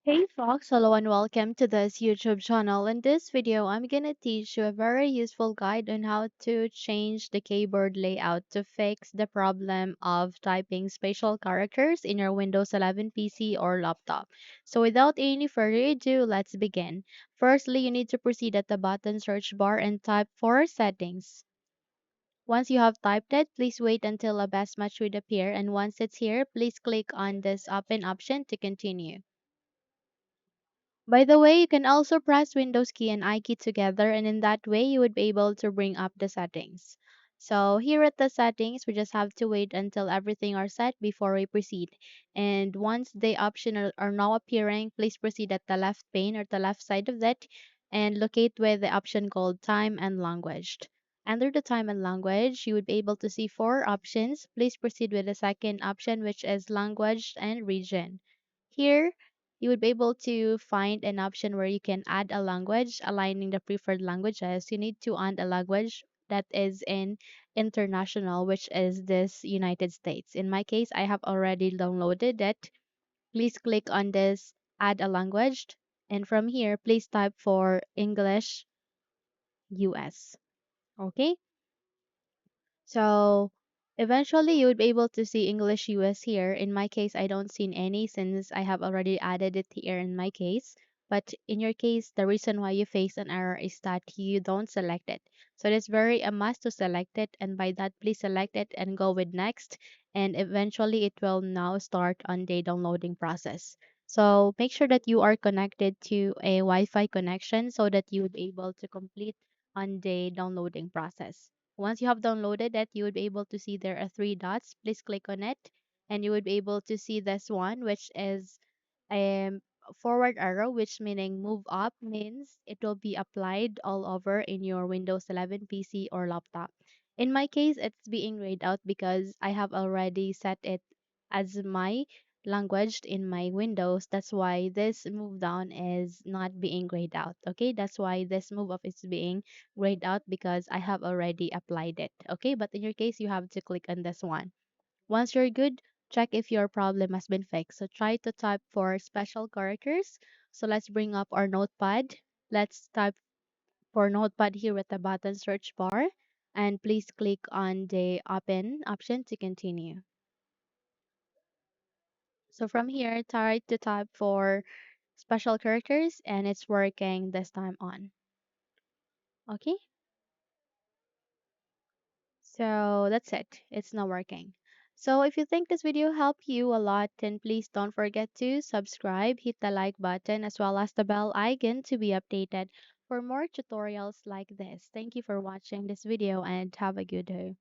Hey folks, hello and welcome to this YouTube channel. In this video, I'm gonna teach you a very useful guide on how to change the keyboard layout to fix the problem of typing special characters in your Windows 11 PC or laptop. So without any further ado, let's begin. Firstly, you need to proceed at the button search bar and type for settings. Once you have typed it, please wait until a best match would appear, and once it's here, please click on this open option to continue. By the way, you can also press Windows key and I key together, and in that way you would be able to bring up the settings. So here at the settings, we just have to wait until everything are set before we proceed. And once the options are now appearing, please proceed at the left pane or the left side of that and locate with the option called time and language. Under the time and language, you would be able to see four options. Please proceed with the second option, which is language and region. Here, you would be able to find an option where you can add a language, aligning the preferred languages. You need to add a language that is in international, which is this United States. In my case, I have already downloaded it. Please click on this add a language. And from here, please type for English US. Okay. So eventually you would be able to see English US here. In my case, I don't see any since I have already added it here in my case. But in your case, the reason why you face an error is that you don't select it. So it's very a must to select it. And by that, please select it and go with next. And eventually it will now start on the downloading process. So make sure that you are connected to a Wi-Fi connection so that you would be able to complete on the downloading process. Once you have downloaded it, you would be able to see there are three dots. Please click on it, and you would be able to see this one, which is a forward arrow, which meaning move up means it will be applied all over in your Windows 11 PC or laptop. In my case, it's being grayed out because I have already set it as my language in my Windows. That's why this move down is not being grayed out. Okay, that's why this move up is being grayed out because I have already applied it. Okay, but in your case, you have to click on this one. Once you're good, check if your problem has been fixed. So try to type for special characters. So let's bring up our notepad. Let's type for notepad here at the button search bar. And please click on the open option to continue. So from here, try to type for special characters and it's working this time on. Okay, so that's it. It's not working. So if you think this video helped you a lot, then please don't forget to subscribe, hit the like button as well as the bell icon to be updated for more tutorials like this. Thank you for watching this video and have a good day.